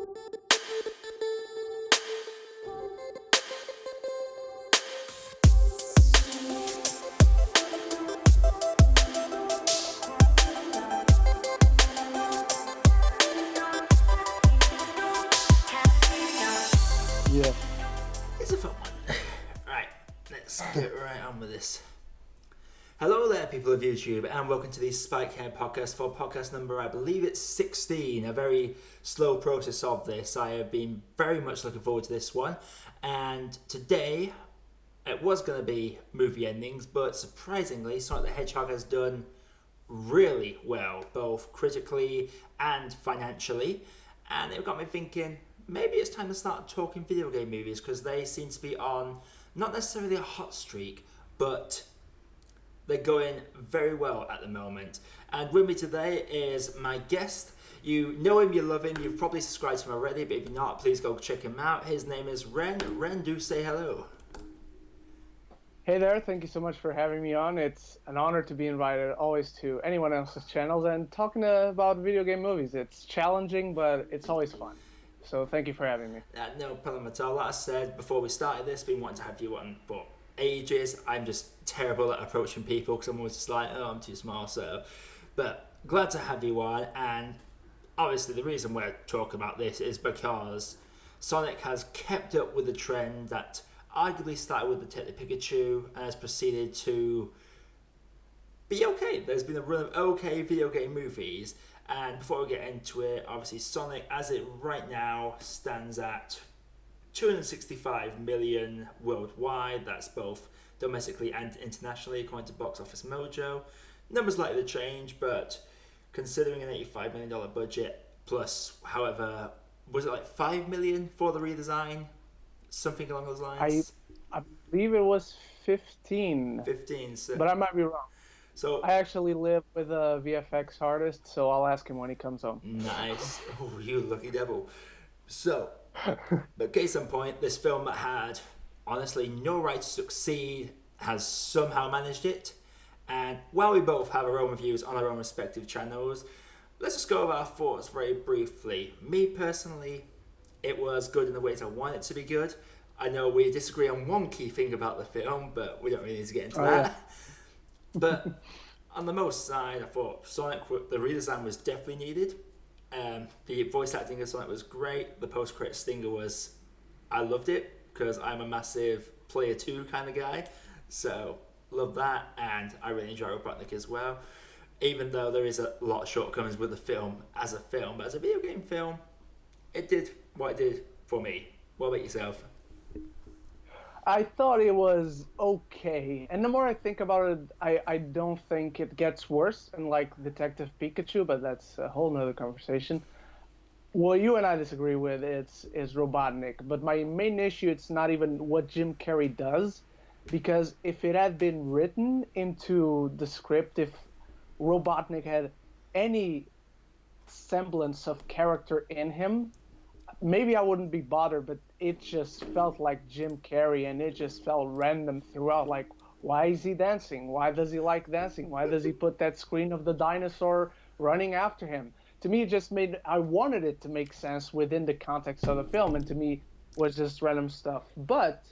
Yeah. It's a fun one. Right, let's get right on with this. Hello there, people of YouTube, and welcome to the Spikehead podcast for podcast number, I believe it's 16. A very slow process of this. I have been very much looking forward to this one, and today it was going to be movie endings, but surprisingly, Sonic the Hedgehog has done really well, both critically and financially, and it got me thinking, maybe it's time to start talking video game movies, because they seem to be on, not necessarily a hot streak, but they're going very well at the moment. And with me today is my guest. You know him, you love him, you've probably subscribed to him already, but if you're not, please go check him out. His name is Ren. Ren, do say hello. Hey there, thank you so much for having me on. It's an honor to be invited always to anyone else's channels and talking about video game movies. It's challenging, but it's always fun. So thank you for having me. No problem at all. Like I said before we started this, been wanting to have you on for ages. I'm just terrible at approaching people because I'm always just like, oh, I'm too small. So, but glad to have you on. And obviously the reason we're talking about this is because Sonic has kept up with the trend that arguably started with Detective Pikachu and has proceeded to be okay. There's been a run of okay video game movies. And before we get into it, obviously Sonic, as it right now, stands at 265 million worldwide. That's both domestically and internationally, according to Box Office Mojo. Numbers likely to change, but considering an $85 million budget, plus, however, was it like 5 million for the redesign? Something along those lines? I believe it was 15. 15, so... But I might be wrong. So I actually live with a VFX artist, so I'll ask him when he comes home. Nice. Oh, you lucky devil. So, but case in point, this film that had honestly no right to succeed has somehow managed it. And while we both have our own reviews on our own respective channels, let's just go over our thoughts very briefly. Me personally, it was good in the ways I want it to be good. I know we disagree on one key thing about the film, but we don't really need to get into that. Yeah. But on the most side, I thought Sonic, the redesign was definitely needed. The voice acting of Sonic was great. The post-credit stinger was, I loved it because I'm a massive player 2 kind of guy. So, love that, and I really enjoy Robotnik as well. Even though there is a lot of shortcomings with the film, but as a video game film, it did what it did for me. What about yourself? I thought it was okay, and the more I think about it, I don't think it gets worse, unlike Detective Pikachu, but that's a whole nother conversation. What you and I disagree with is Robotnik, but my main issue, it's not even what Jim Carrey does, because if it had been written into the script, if Robotnik had any semblance of character in him, maybe I wouldn't be bothered, but it just felt like Jim Carrey, and it just felt random throughout. Like, why is he dancing? Why does he like dancing? Why does he put that screen of the dinosaur running after him? To me, it just I wanted it to make sense within the context of the film, and to me, was just random stuff. But,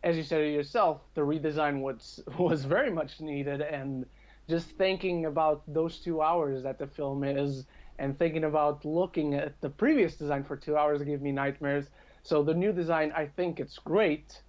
as you said it yourself, the redesign was very much needed, and just thinking about those 2 hours that the film is, and thinking about looking at the previous design for 2 hours gave me nightmares. So the new design, I think it's great.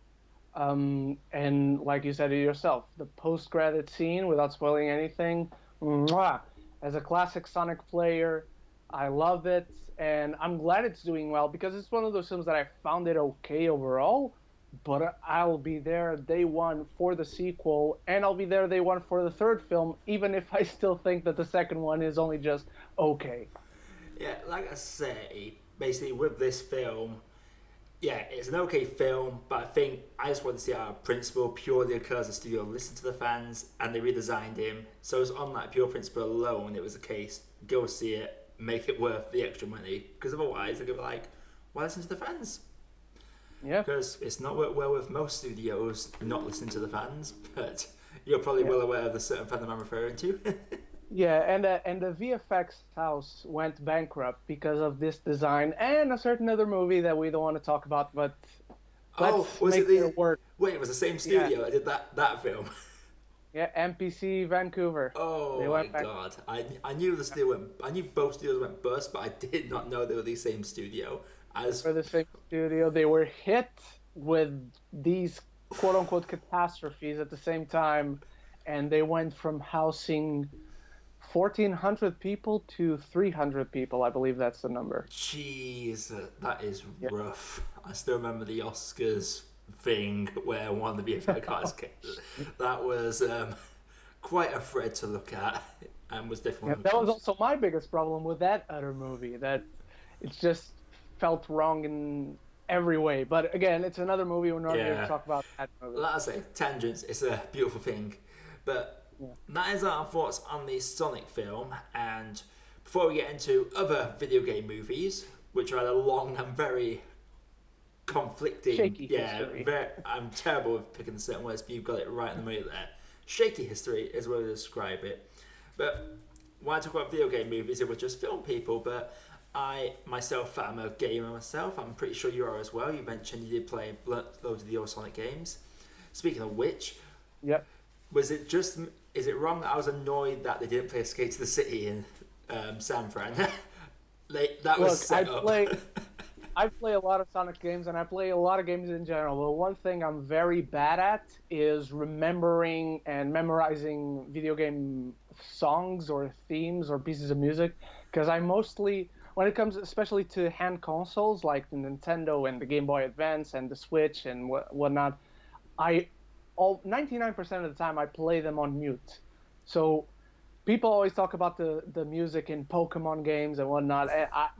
And like you said it yourself, the post-credit scene, without spoiling anything, mwah! As a classic Sonic player, I love it. And I'm glad it's doing well, because it's one of those films that I found it okay overall, but I'll be there day one for the sequel, and I'll be there day one for the third film, even if I still think that the second one is only just okay. Yeah, like I say, basically with this film, yeah, it's an okay film, but I think I just want to see it out of principle purely because the studio listened to the fans and they redesigned him. So it's on that pure principle alone, it was a case, go see it, make it worth the extra money, because otherwise they're going to be like, why listen to the fans? Yeah. Because it's not worked well with most studios not listening to the fans, but you're probably well aware of the certain fandom I'm referring to. Yeah, and the VFX house went bankrupt because of this design and a certain other movie that we don't want to talk about, but Oh, let's was it make the? their work. Wait, it was the same Yeah, studio that did that film. yeah, MPC Vancouver. Oh They my went back god! I knew the studio went. I knew both studios went bust, but I did not know they were the same studio. As for the same studio. They were hit with these quote unquote catastrophes at the same time, and they went from housing 1,400 people to 300 people. I believe that's the number. jeez, that is Yeah. rough. I still remember the Oscars thing where one of the VFX guys came. That was quite a thread to look at, and was definitely Yeah, one of the that was cons. also my biggest problem with that other movie. That it just felt wrong in every way. But again, it's another movie. We're not here to Yeah, talk about that movie. like I say, tangents. It's a beautiful thing, but Yeah. that is our thoughts on the Sonic film. And before we get into other video game movies, which are a long and very conflicting, Shaky yeah, history. very, I'm terrible with picking certain words, but you've got it right in the middle there. Shaky history is what I describe it. But when I talk about video game movies, it was just film people, but I myself am a gamer myself. I'm pretty sure you are as well. You mentioned you did play loads of the old Sonic games. Speaking of which, Yep. was it just is it wrong that I was annoyed that they didn't play Escape to the City in San Fran? That was Look, set up. I play a lot of Sonic games and I play a lot of games in general. But one thing I'm very bad at is remembering and memorizing video game songs or themes or pieces of music. Because I mostly, when it comes especially to hand consoles like the Nintendo and the Game Boy Advance and the Switch and whatnot, I all 99% of the time I play them on mute. So people always talk about the music in Pokemon games and whatnot.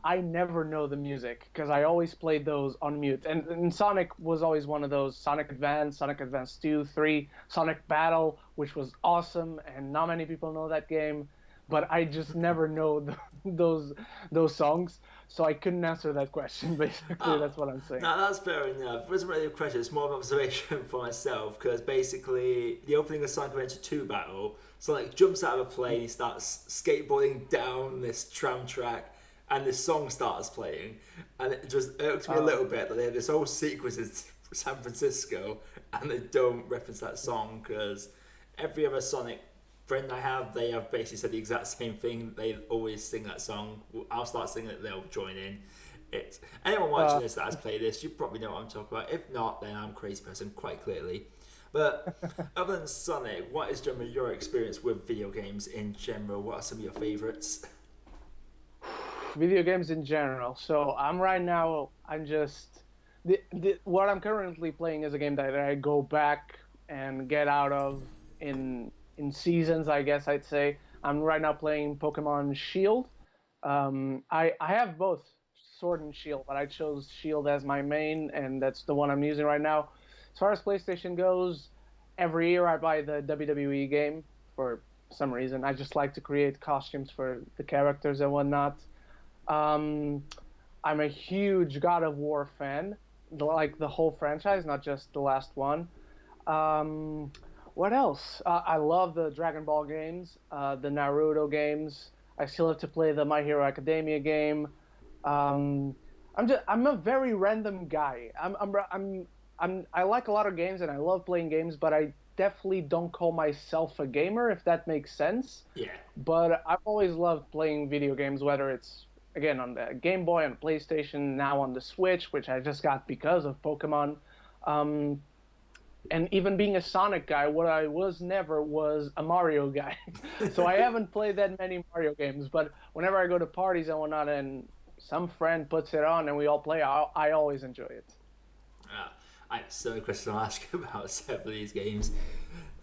I never know the music because I always played those on mute. And Sonic was always one of those. Sonic Advance 2, 3, Sonic Battle, which was awesome, and not many people know that game. But I just never know those those songs, so I couldn't answer that question. Basically, Oh, that's what I'm saying. no, that's fair enough. It wasn't really a question, it's more of an observation for myself because basically, the opening of Sonic Adventure 2 battle, Sonic jumps out of a plane, he starts skateboarding down this tram track, and this song starts playing. And it just irks me a little Um, bit that they have this whole sequence in San Francisco and they don't reference that song because every other Sonic friend I have, they have basically said the exact same thing. They always sing that song. I'll start singing it, they'll join in. It's anyone watching uh, this that has played this, you probably know what I'm talking about. If not, then I'm a crazy person quite clearly. But other than Sonic, what is generally your experience with video games in general? What are some of your favourites? Video games in general. So I'm right now. I'm just what I'm currently playing is a game that I go back and get out of in seasons. I guess I'd say I'm right now playing Pokemon Shield. I have both Sword and Shield, but I chose Shield as my main, and that's the one I'm using right now. As far as PlayStation goes, every year I buy the WWE game for some reason. I just like to create costumes for the characters and whatnot. Um, I'm a huge God of War fan, like the whole franchise, not just the last one. Um, what else? I love the Dragon Ball games, the Naruto games. I still have to play the My Hero Academia game. Um, I'm a very random guy. I like a lot of games and I love playing games, but I definitely don't call myself a gamer, if that makes sense. Yeah. But I've always loved playing video games, whether it's again on the Game Boy, on the PlayStation, now on the Switch, which I just got because of Pokemon. Um, and even being a Sonic guy, what I was never was a Mario guy. So I haven't played that many Mario games, but whenever I go to parties and whatnot, and some friend puts it on and we all play, I always enjoy it. Uh, I have so many questions to ask you about several of these games.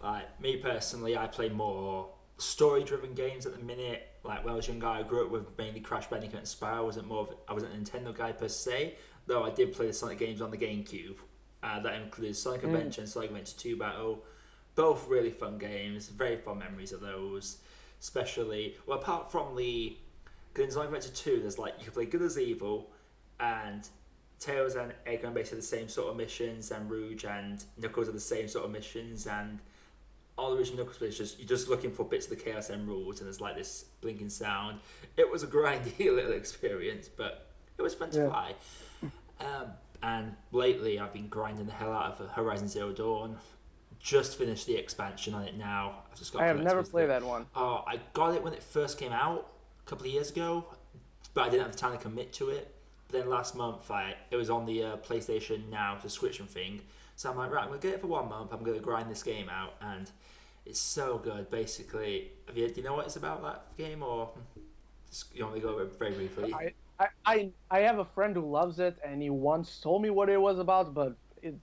Like me personally, I play more story-driven games at the minute. Like when I was younger, I grew up with mainly Crash Bandicoot and Spyro. I wasn't a Nintendo guy per se, though I did play the Sonic games on the GameCube. That includes Sonic Mm, Adventure and Sonic Adventure 2 Battle. Both really fun games. Very fond memories of those. Especially, well, apart from the, because in Sonic Adventure 2, there's like you can play good as evil, and Tails and Egg are basically the same sort of missions, and Rouge and Knuckles are the same sort of missions, and all the original Knuckles is just you're just looking for bits of the Chaos Emeralds, and there's like this blinking sound. It was a grindy little experience, but it was fun to Yeah. fly. Um, and lately, I've been grinding the hell out of Horizon Zero Dawn. Just finished the expansion on it now. I've just I got have never collectibles with played it. that one. Oh, I got it when it first came out a couple of years ago, but I didn't have the time to commit to it. But then last month, it was on the PlayStation Now subscription thing. So I'm like, right, I'm gonna get it for 1 month. I'm gonna grind this game out, and it's so good. Basically, do you know what it's about, that game, or just, you want me to go over it very briefly? I have a friend who loves it, and he once told me what it was about, but it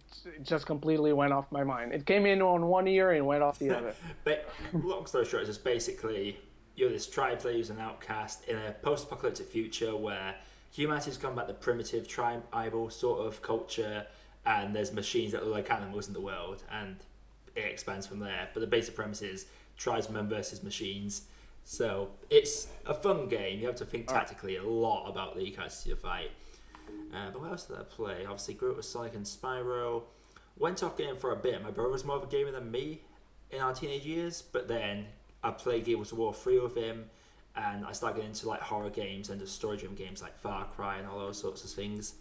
just completely went off my mind. It came in on one ear and went off the other. But long story short, it's just basically you're this tribe player who's an outcast in a post-apocalyptic future where humanity's gone back to primitive tribal sort of culture, and there's machines that look like animals in the world, and it expands from there. But the basic premise is tribesmen versus machines. So it's a fun game. You have to think tactically a lot about the characters you fight. But what else did I play? Obviously, grew up with Sonic and Spyro. Went off gaming for a bit. My brother was more of a gamer than me in our teenage years, but then I played Gears of War 3 with him, and I started getting into like horror games and just story-driven games like Far Cry and all those sorts of things.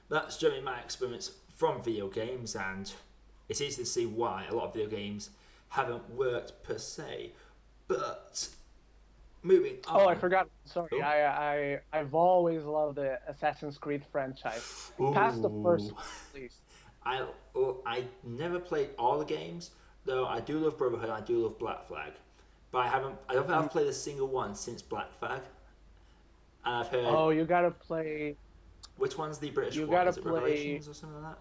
That's generally my experience from video games, and it's easy to see why a lot of video games haven't worked per se. But moving on. Oh, I forgot. Sorry, Oh. I've always loved the Assassin's Creed franchise. Past the first Ooh. one, at least. I never played all the games, though I do love Brotherhood and I do love Black Flag. But I don't think I've played a single one since Black Flag. And I've heard, Oh, you gotta play. which one's the British You one? gotta Is it play. Revelations or something like that?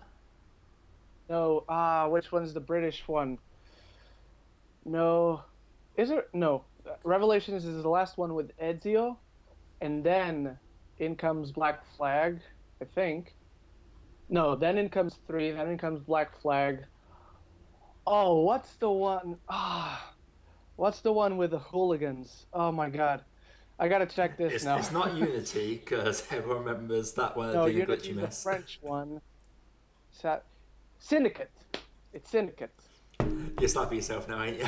No, which one's the British one? No, is it? No, Revelations is the last one with Ezio, and then in comes Black Flag, I think. No, then in comes three. Then in comes Black Flag. Oh, what's the one? What's the one with the hooligans? Oh my God, I gotta check this now. It's not Unity, because everyone remembers that one No, being a Unity glitchy is the mess. French one. Sa- Syndicate. It's Syndicate. You're slapping yourself now, ain't you?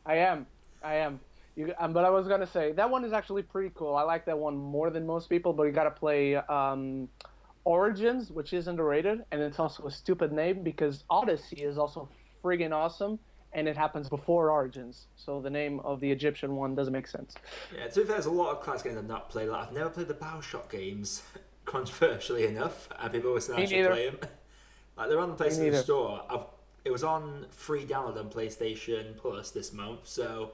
I am. I am. But I was gonna say that one is actually pretty cool. I like that one more than most people. But you gotta play Origins, which is underrated, and it's also a stupid name because Odyssey is also friggin' awesome, and it happens before Origins. So the name of the Egyptian one doesn't make sense. Yeah, to be fair, there's a lot of class games I've not played. Like, I've never played the BioShock games, controversially enough, and people always say I Me should neither. play them. Like, they're on the Me PlayStation neither. Store. It was on free download on PlayStation Plus this month, so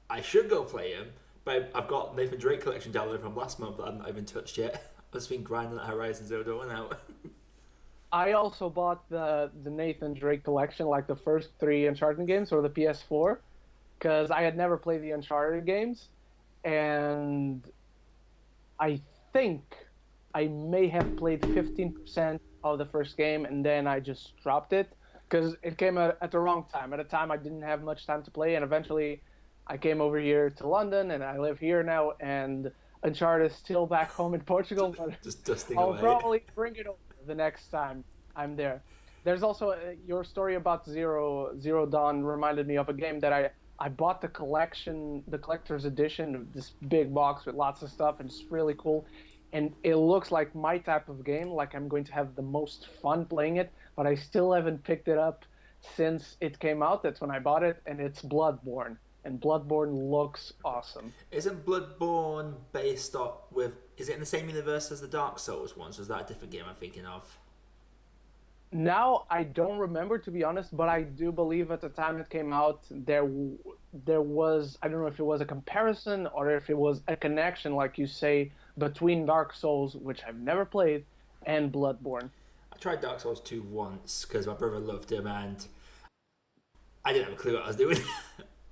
I should go play them. But I've got Nathan Drake collection downloaded from last month that I've not even touched yet. I've just been grinding that Horizon Zero Dawn out. I also bought the Nathan Drake collection, like the first three Uncharted games or the PS4, because I had never played the Uncharted games, and I think I may have played 15% of the first game, and then I just dropped it because it came at the wrong time. At a time I didn't have much time to play, and eventually I came over here to London, and I live here now, and Uncharted is still back home in Portugal, but Just dusting I'll away. probably bring it over the next time I'm there. There's also your story about Zero Dawn reminded me of a game that I bought the collection, the collector's edition, this big box with lots of stuff, and it's really cool. And it looks like my type of game, like I'm going to have the most fun playing it, but I still haven't picked it up since it came out. That's when I bought it, and it's Bloodborne. And Bloodborne looks awesome. Isn't Bloodborne based off with? Is it in the same universe as the Dark Souls ones? Or is that a different game I'm thinking of? Now I don't remember, to be honest, but I do believe at the time it came out there was, I don't know if it was a comparison or if it was a connection, like you say, between Dark Souls, which I've never played, and Bloodborne. I tried Dark Souls 2 once because my brother loved him and I didn't have a clue what I was doing.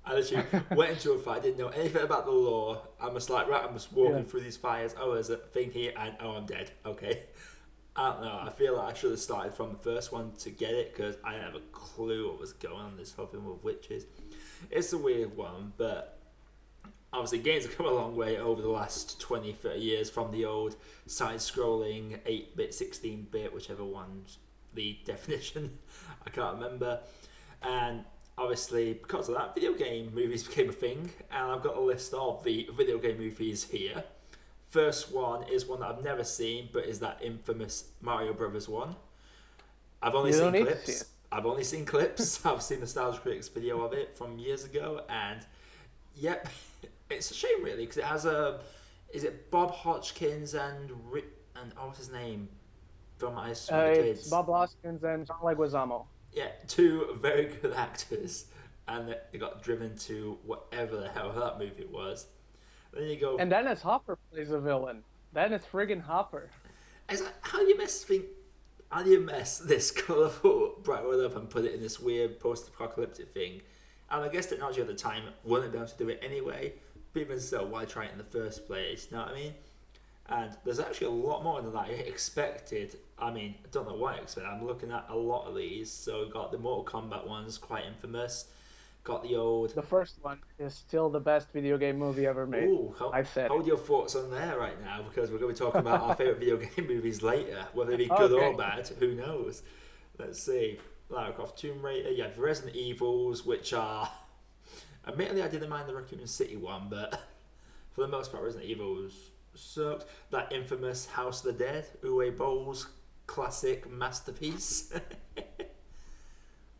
I literally went into a fight, didn't know anything about the lore. I'm just like, right, I'm just walking through these fires. Oh, there's a thing here, and oh, I'm dead. Okay. I don't know. I feel like I should have started from the first one to get it because I didn't have a clue what was going on. This whole thing with witches. It's a weird one, but obviously games have come a long way over the last 20, 30 years from the old side-scrolling 8-bit, 16-bit, whichever one's the definition. I can't remember. And obviously, because of that, video game movies became a thing, and I've got a list of the video game movies here. First one is one that I've never seen, but is that infamous Mario Brothers one. I've only You don't seen need to see clips. it. I've only seen clips. I've seen the Nostalgia Critics video of it from years ago, and yep, it's a shame really because it has a. Is it Bob Hodgkins and what's his name from I Saw the It's Kids? Bob Hoskins and John Leguizamo. Yeah, two very good actors, and they got driven to whatever the hell that movie was. Then you go, And Dennis Hopper plays a villain. Dennis friggin' Hopper. how do you mess think? How do you mess this colourful bright world up and put it in this weird post-apocalyptic thing? And I guess technology at the time wouldn't be able to do it anyway. But even so, why try it in the first place? You know what I mean? And there's actually a lot more than I expected. I mean, I don't know what I expected. I'm looking at a lot of these. So we've got the Mortal Kombat ones, quite infamous. Got the old. The first one is still the best video game movie ever made. Ooh, I said. hold your thoughts on there right now because we're going to be talking about our favourite video game movies later. Whether they be good or Okay. bad, who knows? Let's see. Lara Croft, Tomb Raider, you have Resident Evils, which are. Admittedly, I didn't mind the Raccoon City one, but for the most part, Resident Evils sucked. That infamous House of the Dead, Uwe Boll's classic masterpiece.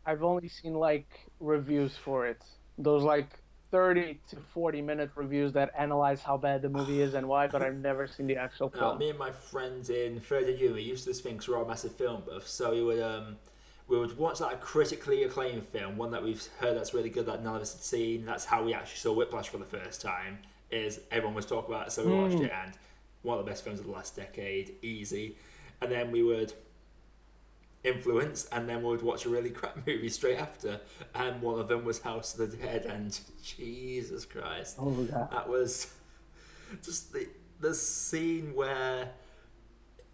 I've only seen like reviews for it. Those like 30 to 40-minute reviews that analyze how bad the movie is and why, but I've never seen the actual film. Me and my friends in third year, we used to this thing because we're all massive film buffs, so we would watch like a critically acclaimed film, one that we've heard that's really good that none of us had seen. That's how we actually saw Whiplash for the first time. Is everyone was talking about it, so we watched it, and one of the best films of the last decade, easy. And then we would influence, and then we would watch a really crap movie straight after, and one of them was House of the Dead, and Jesus Christ, that was just the scene where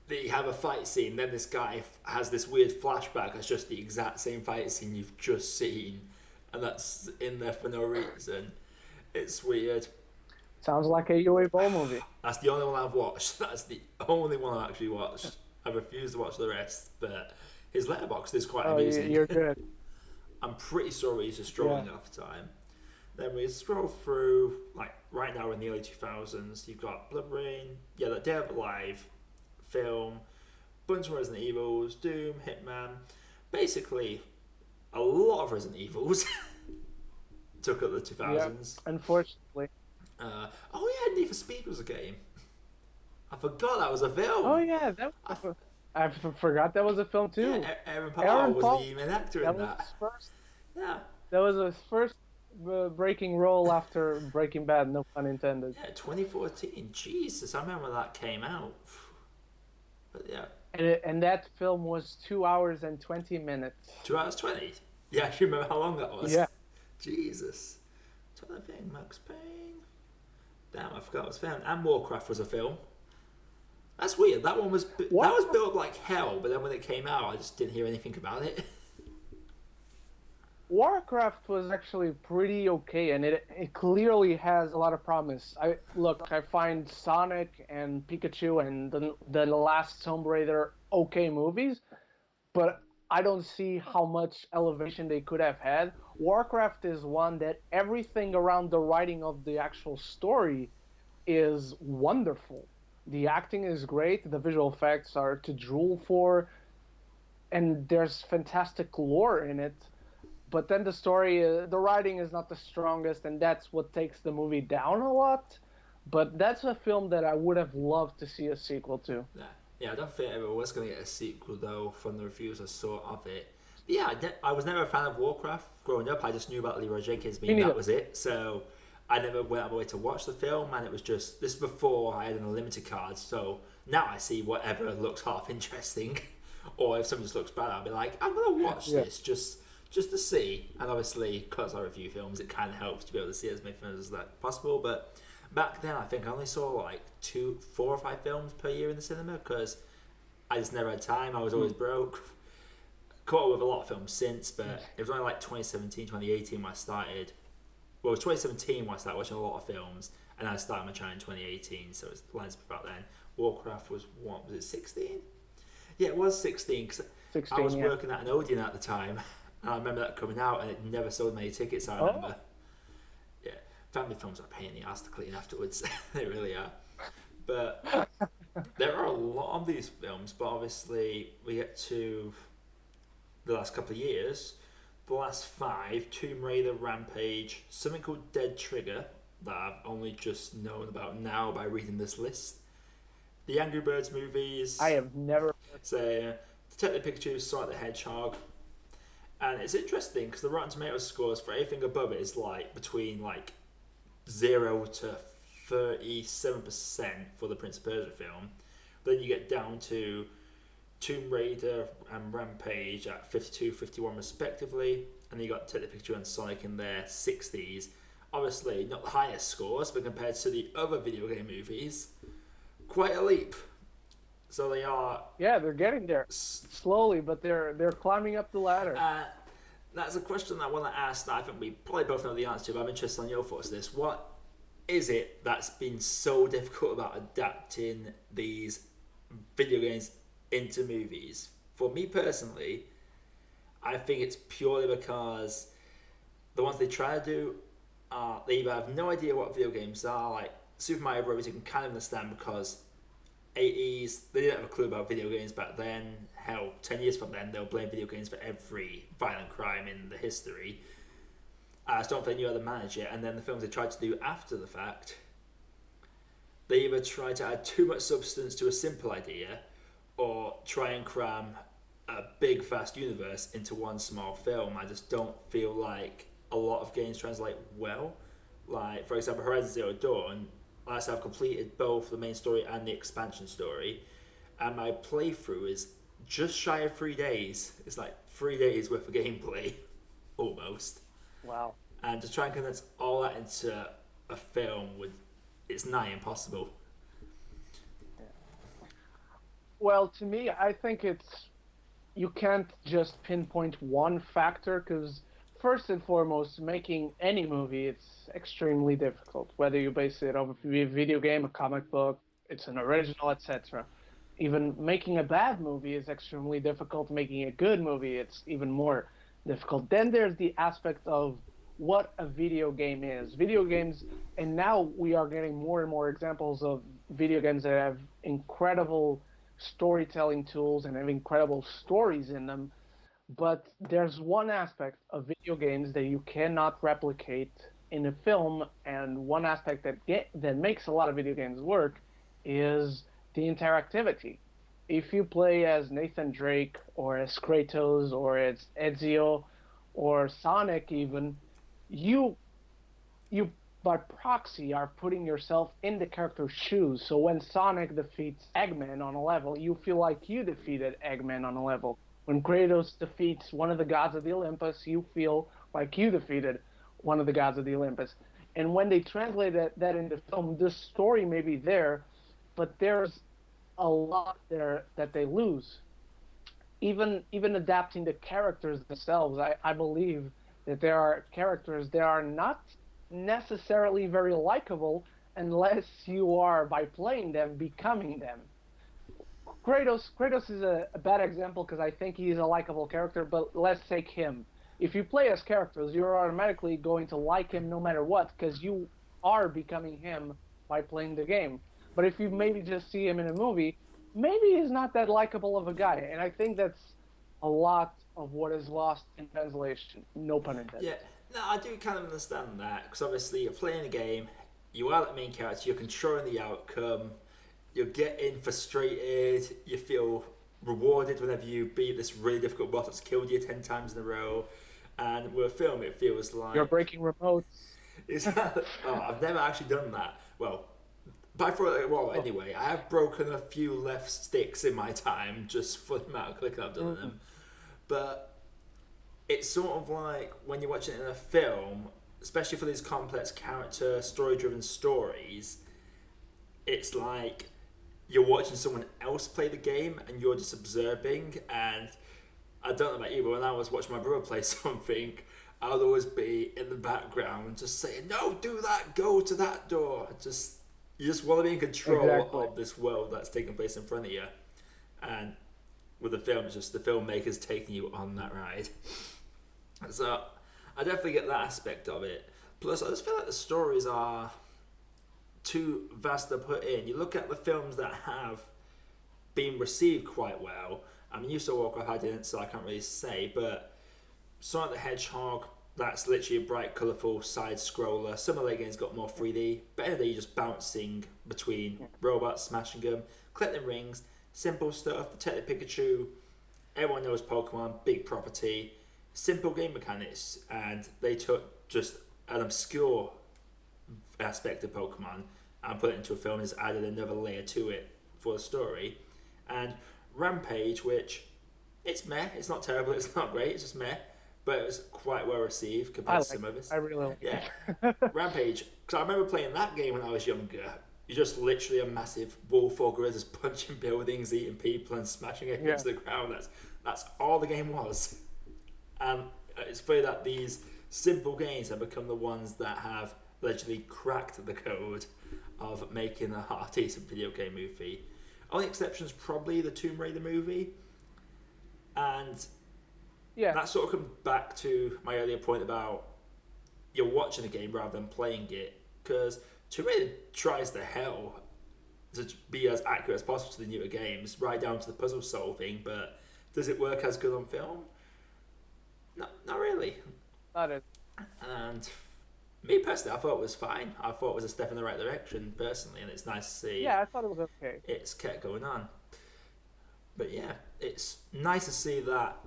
they have a fight scene, then this guy has this weird flashback that's just the exact same fight scene you've just seen, and that's in there for no reason. It's weird. Sounds like a Uwe Boll movie. That's the only one I've watched. That's the only one I've actually watched. I refuse to watch the rest, but his letterbox is quite amusing. You're good. I'm pretty sure he's just strolling off time. Then we scroll through, like right now we're in the early 2000s, you've got Blood Rain, the Dead or Alive film, bunch of Resident Evils, Doom, Hitman. Basically, a lot of Resident Evils took up the 2000s. Unfortunately. Need for Speed was a game. I forgot that was a film. Oh yeah, I forgot that was a film too. Yeah, Aaron Paul was the main actor in was that. his first. Yeah. That was his first breaking role after Breaking Bad. No pun intended. Yeah, 2014. Jesus, I remember that came out. But yeah. And that film was 2 hours and 20 minutes. 2 hours 20. Yeah, I remember how long that was. Yeah. Jesus. Trying to think, Max Payne. Damn, I forgot it was film. And Warcraft was a film. That's weird. That one was that was built like hell, but then when it came out, I just didn't hear anything about it. Warcraft was actually pretty okay, and it clearly has a lot of promise. I find Sonic and Pikachu and the last Tomb Raider okay movies, but I don't see how much elevation they could have had. Warcraft is one that everything around the writing of the actual story is wonderful. The acting is great, the visual effects are to drool for, and there's fantastic lore in it. But then the story, the writing is not the strongest, and that's what takes the movie down a lot. But that's a film that I would have loved to see a sequel to. Yeah, I don't think I ever was going to get a sequel, though, from the reviews I saw of it. But yeah, I was never a fan of Warcraft growing up. I just knew about Leroy Jenkins being that was it. So I never went out of my way to watch the film, and it was just, this is before I had an unlimited card, so now I see whatever looks half interesting, or if something just looks bad, I'll be like, I'm going to watch this just to see. And obviously, because I review films, it kind of helps to be able to see as many films as that possible. But back then, I think I only saw like 4 or 5 films per year in the cinema because I just never had time. I was always broke. Caught up with a lot of films since, but it was only like 2017, 2018 when I started. Well, it was 2017 when I started watching a lot of films, and I started my channel in 2018, so it lines up about then. Warcraft was, what, was it 16? Yeah, it was 16, because I was working at an Odeon at the time, And I remember that coming out, and it never sold many tickets. I Oh, remember. Yeah, family films are a pain in the ass to clean afterwards. They really are. But there are a lot of these films. But obviously, we get to the last couple of years. The last five: Tomb Raider, Rampage, something called Dead Trigger that I've only just known about now by reading this list. The Angry Birds I movies, have never. say Detective Pikachu, Sonic the Hedgehog, and it's interesting because the Rotten Tomatoes scores for anything above it is like between like 0 to 37% for the Prince of Persia film. Then you get down to Tomb Raider and Rampage at 52, 51 respectively, and then you got Detective Pikachu and Sonic in their 60s. Obviously, not the highest scores, but compared to the other video game movies, quite a leap. So they are. Yeah, they're getting there slowly, but they're climbing up the ladder. Uh, that's a question I want to ask that I think we probably both know the answer to, but I'm interested in your thoughts on this. What is it that's been so difficult about adapting these video games into movies? For me personally, I think it's purely because the ones they try to do they either have no idea what video games are, like Super Mario Bros. You can kind of understand because 80s, they didn't have a clue about video games back then. Hell, 10 years from then, they'll blame video games for every violent crime in the history. I just don't think they knew how to manage it. And then the films they tried to do after the fact, they either try to add too much substance to a simple idea or try and cram a big, vast universe into one small film. I just don't feel like a lot of games translate well. Like, for example, Horizon Zero Dawn, as I've completed both the main story and the expansion story, and my playthrough is just shy of 3 days. It's like 3 days worth of gameplay, almost. Wow. And to try and condense all that into a film it's nigh impossible. Well, to me, I think it's you can't just pinpoint one factor because first and foremost, making any movie it's extremely difficult. Whether you base it off a video game, a comic book, it's an original, etc. Even making a bad movie is extremely difficult. Making a good movie, it's even more difficult. Then there's the aspect of what a video game is. Video games, and now we are getting more and more examples of video games that have incredible storytelling tools and have incredible stories in them. But there's one aspect of video games that you cannot replicate in a film, and one aspect that makes a lot of video games work is the interactivity. If you play as Nathan Drake or as Kratos or as Ezio or Sonic even, you you by proxy are putting yourself in the character's shoes. So when Sonic defeats Eggman on a level, you feel like you defeated Eggman on a level. When Kratos defeats one of the gods of the Olympus, you feel like you defeated one of the gods of the Olympus. And when they translate that into film, the story may be there, but there's a lot there that they lose. Even adapting the characters themselves, I believe that there are characters that are not necessarily very likable unless you are by playing them becoming them. Kratos is a bad example because I think he's a likable character, but let's take him. If you play as characters, you're automatically going to like him no matter what because you are becoming him by playing the game. But if you maybe just see him in a movie, maybe he's not that likable of a guy, and I think that's a lot of what is lost in translation. No pun intended. Yeah, no, I do kind of understand that because obviously you're playing a game, you are the main character, you're controlling the outcome, you're getting frustrated, you feel rewarded whenever you beat this really difficult boss that's killed you 10 times in a row. And with a film, it feels like. You're breaking remotes. I've never actually done that. Anyway, I have broken a few left sticks in my time just for the amount of clicking I've done them. But it's sort of like when you're watching it in a film, especially for these complex character, story-driven stories, it's like you're watching someone else play the game and you're just observing. And I don't know about you, but when I was watching my brother play something, I would always be in the background just saying, "No, do that, go to that door." You just want to be in control of this world that's taking place in front of you. And with the film, it's just the filmmakers taking you on that ride. So I definitely get that aspect of it. Plus, I just feel like the stories are too vast to put in. You look at the films that have been received quite well. I mean, you saw Warcraft, I didn't, so I can't really say. But Sonic the Hedgehog, that's literally a bright, colourful side scroller. Some of the games got more 3D, but anyway, you're just bouncing between robots, smashing them, collecting rings, simple stuff. Detective Pikachu, everyone knows Pokemon, big property, simple game mechanics, and they took just an obscure aspect of Pokemon and put it into a film and just added another layer to it for the story. And Rampage, which it's meh, it's not terrible, it's not great, it's just meh, but it was quite well received I compared to like some it. others. I really like Yeah, it. Rampage, because I remember playing that game when I was younger. You're just literally a massive wolf ogre just punching buildings, eating people, and smashing it Yeah. into the ground. That's all the game was. And it's funny that these simple games have become the ones that have allegedly cracked the code of making a half decent video game movie. Only exception is probably the Tomb Raider movie, and Yeah. that sort of comes back to my earlier point about you're watching a game rather than playing it, because Tomb Raider tries the hell to be as accurate as possible to the newer games, right down to the puzzle solving, but does it work as good on film? No, not really. Not it. And me personally, I thought it was fine. I thought it was a step in the right direction, personally, and it's nice to see Yeah, I thought it was okay. it's kept going on. But yeah, it's nice to see that.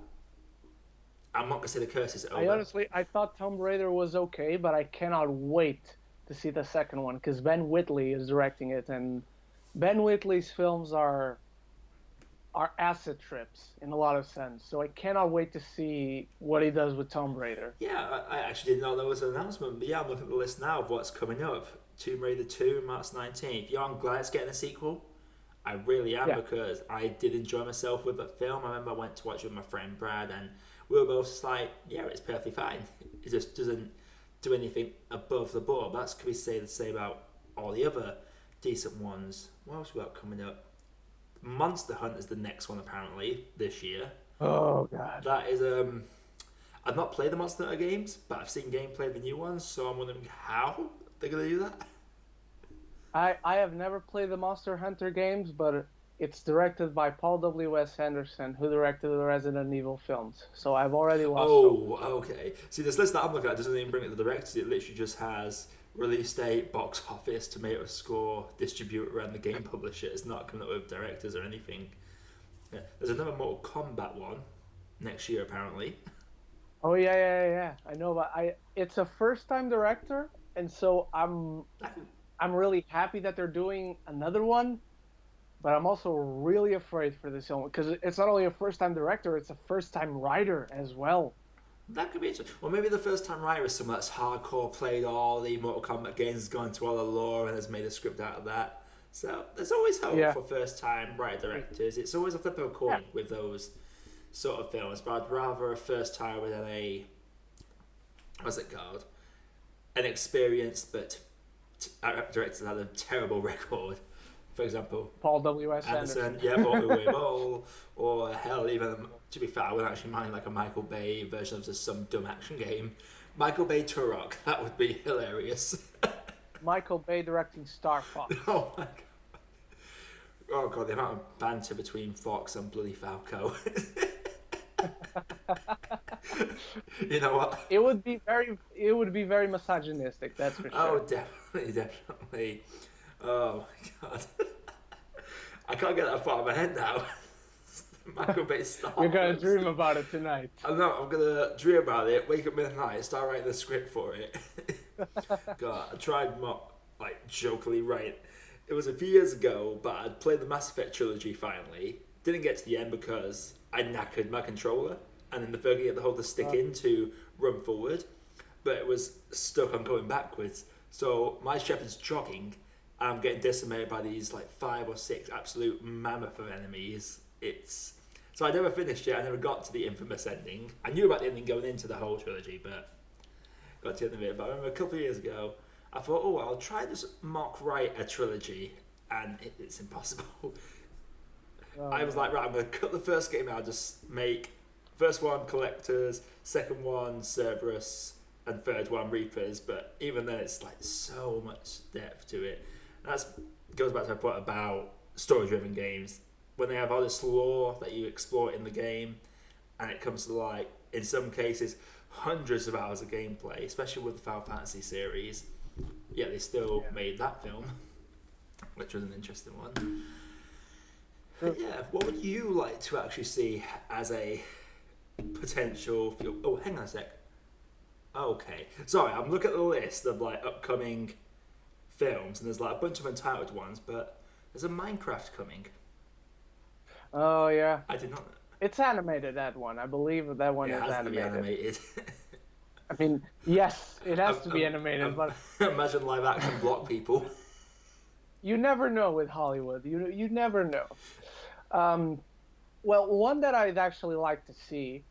I'm not gonna say the curse is over. I thought Tomb Raider was okay, but I cannot wait to see the second one because Ben Whitley is directing it, and Ben Whitley's films are acid trips in a lot of sense. So I cannot wait to see what he does with Tomb Raider. Yeah, I actually didn't know there was an announcement, but yeah, I'm looking at the list now of what's coming up. Tomb Raider 2, March 19th. Yeah, I'm glad it's getting a sequel. I really am, Yeah, because I did enjoy myself with that film. I remember I went to watch it with my friend Brad, and we were both just like, yeah, it's perfectly fine. It just doesn't do anything above the board. That's could we say the same about all the other decent ones. What else we got coming up? Monster Hunt is the next one apparently this year. oh god. That is I've not played the Monster Hunter games, but I've seen gameplay of the new ones, so I'm wondering how they're gonna do that. I have never played the Monster Hunter games, but it's directed by Paul W.S. Anderson, who directed the Resident Evil films. So I've already lost hope. Oh, okay. See, this list that I'm looking at doesn't even bring it to the directors. It literally just has release date, box office, tomato score, distributor, and the game publisher. It's not coming up with directors or anything. Yeah. There's another Mortal Kombat one next year, apparently. Oh yeah. I know, but I it's a first time director, and so I'm really happy that they're doing another one. But I'm also really afraid for this film because it's not only a first time director, it's a first time writer as well. That could be interesting. Well, maybe the first time writer is someone that's hardcore, played all the Mortal Kombat games, has gone to all the lore, and has made a script out of that. So there's always hope Yeah. for first time writer directors. It's always a flip of a Yeah. coin with those sort of films, but I'd rather a first timer than a what's it called? An experienced but director that had a terrible record. For example, Paul W.S. Anderson, Anderson. yeah, or Uwe Boll, or hell, even to be fair, I wouldn't actually mind like a Michael Bay version of just some dumb action game. Michael Bay Turok, that would be hilarious. Michael Bay directing Star Fox. Oh my god. Oh god, the amount of banter between Fox and bloody Falco. You know what? It would be very misogynistic, that's for Oh, sure. definitely. Oh my god. I can't get that far of my head now. Michael Bay Star You're gonna Wars. dream about it tonight. I'm not. I'm gonna dream about it. Wake up midnight. Start writing the script for it. God, I tried not like jokingly write. It was a few years ago, but I'd played the Mass Effect trilogy finally. Didn't get to the end because I knackered my controller, and in the third you had to hold the stick in to run forward, but it was stuck on going backwards. So my shepherd's jogging. I'm getting decimated by these like 5 or 6 absolute mammoth of enemies. It's so I never finished it. I never got to the infamous ending. I knew about the ending going into the whole trilogy, but got to the end of it. But I remember a couple of years ago, I thought, oh, I'll try this mock write a trilogy, and it's impossible. Oh, I was like, right, I'm going to cut the first game out, just make First one, Collectors. Second one, Cerberus. And third one, Reapers. But even then, it's like so much depth to it. That goes back to my point about story-driven games. When they have all this lore that you explore in the game, and it comes to like, in some cases, hundreds of hours of gameplay, especially with the Final Fantasy series. Yeah, they still made that film, which was an interesting one. Yeah, what would you like to actually see as a potential film? Oh, hang on a sec. Okay, sorry, I'm looking at the list of like upcoming films, and there's like a bunch of untitled ones, but there's a Minecraft coming. Oh yeah, I did not. it's animated. That one, I believe that one It is has to be animated. animated. I mean, yes, it has to be animated, but Imagine live action block people. you never know with Hollywood. You never know. Um, well, one that I'd actually like to see,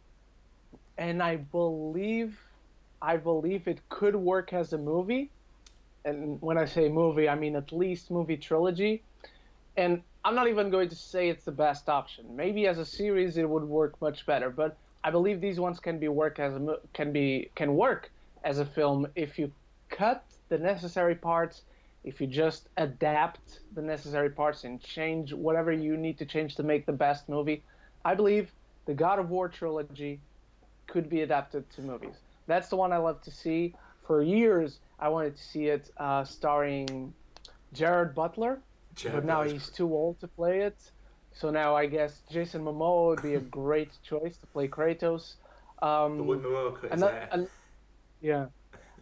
and I believe it could work as a movie. And when I say movie, I mean at least movie trilogy. And I'm not even going to say it's the best option. Maybe as a series it would work much better, but I believe these ones can be work as a can work as a film if you cut the necessary parts, if you just adapt the necessary parts and change whatever you need to change to make the best movie. I believe the God of War trilogy could be adapted to movies. That's the one I love to see. For years, I wanted to see it starring Jared Butler, but now Blood. he's too old to play it. So now I guess Jason Momoa would be a great choice to play Kratos. The Wood Um, Morocco is another, there. yeah,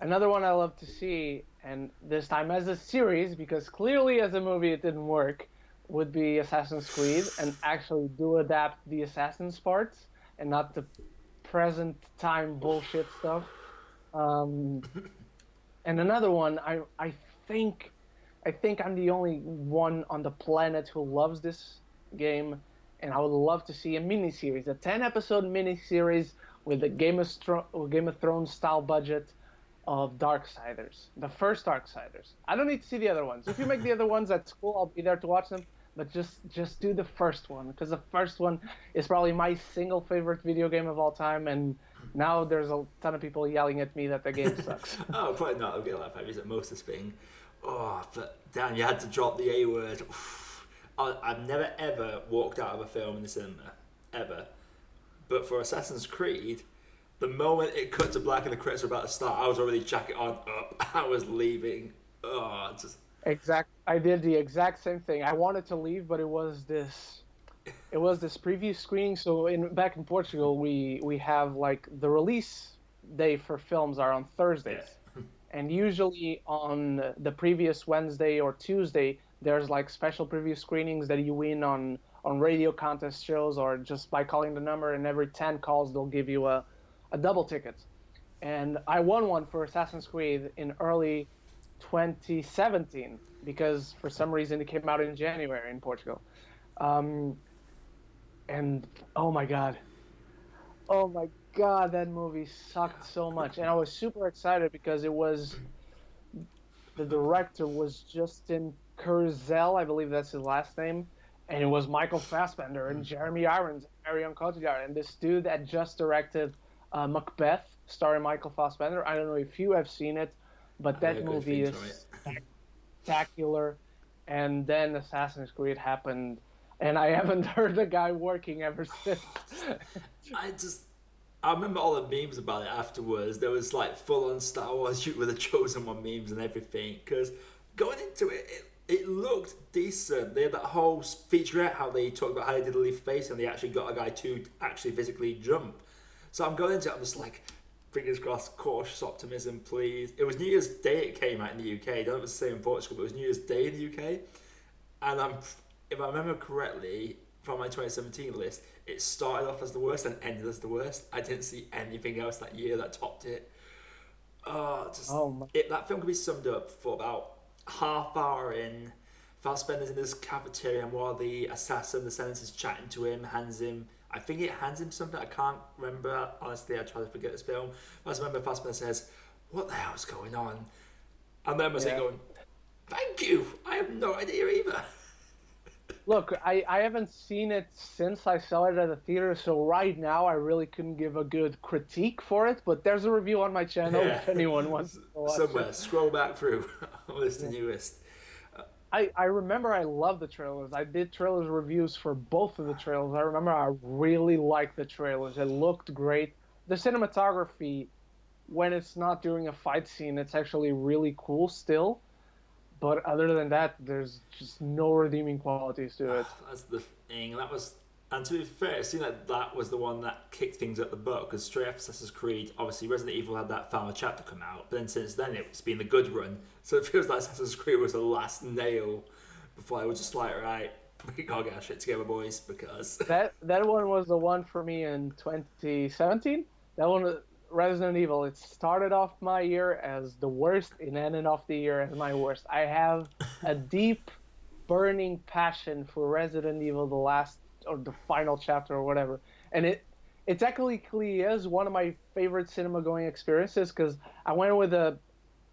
another one I love to see, and this time as a series, because clearly as a movie it didn't work, would be Assassin's Creed, and actually do adapt the Assassin's parts and not the present time bullshit stuff. Um, and another one, think I think I'm the only one on the planet who loves this game, and I would love to see a miniseries, a 10-episode miniseries with a Game of Thrones style budget of Darksiders, the first Darksiders. I don't need to see the other ones. If you make the other ones, that's cool. I'll be there to watch them. But just do the first one, because the first one is probably my single favorite video game of all time, and now there's a ton of people yelling at me that the game sucks. Oh, probably not. I'll get like 5 years at most of this thing. Oh, but damn, you had to drop the A word. Oof. I've never ever walked out of a film in the cinema. Ever. But for Assassin's Creed, the moment it cut to black and the credits were about to start, I was already jacket on up. I was leaving. Oh, just. I did the exact same thing. I wanted to leave, but it was this preview screening. So back in Portugal, we have like the release day for films are on Yeah. Thursdays, and usually on the previous Wednesday or Tuesday, there's like special preview screenings that you win on radio contest shows or just by calling the number. And every 10 calls, they'll give you a double ticket. And I won one for Assassin's Creed in early 2017 because for some reason it came out in January in Portugal. Um, and oh my god, that movie sucked so much. And I was super excited because the director was Justin Kurzel, I believe that's his last name, and it was Michael Fassbender and Jeremy Irons and Marion Cotillard, and this dude that just directed Macbeth, starring Michael Fassbender. I don't know if you have seen it, but I that heard good movie things from it. is spectacular. And then Assassin's Creed happened, and I haven't heard the guy working ever since. I just. I remember all the memes about it afterwards. There was like full on Star Wars You Were the Chosen One memes and everything. Because going into it looked decent. They had that whole featurette how they talked about how they did a leaf face and they actually got a guy to actually physically jump. So I'm going into it, I'm just like, fingers crossed, cautious optimism, please. It was New Year's Day it came out in the UK. I don't know if it's the same in Portugal, but it was New Year's Day in the UK. And if I remember correctly, from my 2017 list, it started off as the worst and ended as the worst. I didn't see anything else that year that topped it. Oh my. That film could be summed up for about half hour in. Fassbender's in this cafeteria, and while the assassin, the senator, is chatting to him, I think it hands him something. I can't remember. Honestly, I try to forget this film. I just remember Fassbender says, "What the hell's going on?" And then I was Yeah. going, "Thank you. I have no idea either." Look, I haven't seen it since I saw it at the theater, so right now I really couldn't give a good critique for it. But there's a review on my channel Yeah, if anyone wants to watch it. somewhere. Scroll back through list Yeah. and newest. I remember I loved the trailers. I did trailers reviews for both of the trailers. I remember I really liked the trailers. It looked great. The cinematography, when it's not during a fight scene, it's actually really cool still. But other than that, there's just no redeeming qualities to it. That's the thing. That was, and to be fair, it seemed like that was the one that kicked things at the butt because straight after Assassin's Creed, obviously Resident Evil had that final chapter come out, but then since then it's been the good run. So it feels like Assassin's Creed was the last nail before I was just like, right, we gotta get our shit together, boys, because That one was the one for me in 2017. That one, Resident Evil. It started off my year as the worst, and ended off the year as my worst. I have a deep, burning passion for Resident Evil, the last or the final chapter or whatever, and it technically is one of my favorite cinema going experiences because I went with a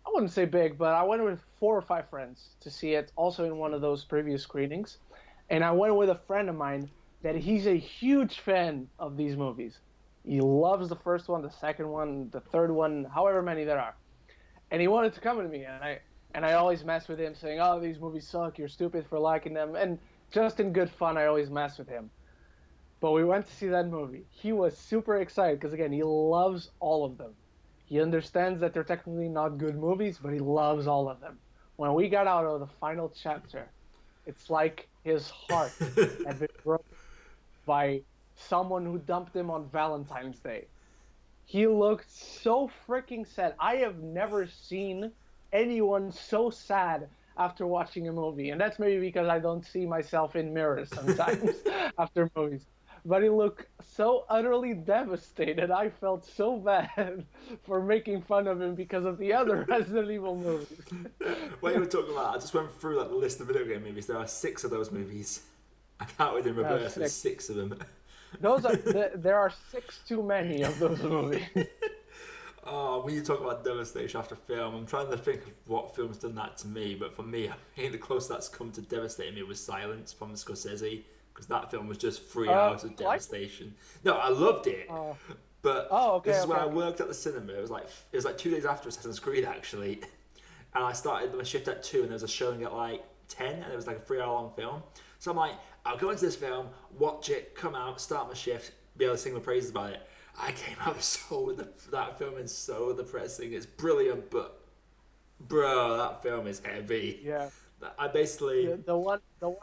I wouldn't say big, but I went with 4 or 5 friends to see it, also in one of those previous screenings. And I went with a friend of mine that he's a huge fan of these movies. He loves the first one, the second one, the third one, however many there are. And he wanted to come with me, and I always mess with him, saying, "Oh, these movies suck. You're stupid for liking them." And just in good fun, I always mess with him. But we went to see that movie. He was super excited because again, he loves all of them. He understands that they're technically not good movies, but he loves all of them. When we got out of the final chapter, it's like his heart had been broken by someone who dumped him on Valentine's Day. He looked so freaking sad. I have never seen anyone so sad after watching a movie. And that's maybe because I don't see myself in mirrors sometimes after movies. But he looked so utterly devastated. I felt so bad for making fun of him because of the other Resident Evil movies. what you were talking about, I just went through like the list of video game movies. There are 6 of those movies. I counted in reverse. There's Sick. 6 of them. There are six too many of those movies. Oh, when you talk about devastation after film, I'm trying to think of what film's done that to me. But for me, I think the closest that's come to devastating me was Silence from Scorsese, because that film was just 3 hours of Like, devastation. No, I loved it, oh, but oh, this okay, is when okay, I okay. worked at the cinema. It was like 2 days after Assassin's Creed actually, and I started my shift at 2, and there was a showing at like 10, and it was like a 3 hour long film. So I'm like, I'll go into this film, watch it, come out, start my shift, be able to sing my praises about it. I came out that film is so depressing. It's brilliant, but bro, that film is heavy. Yeah. I basically The one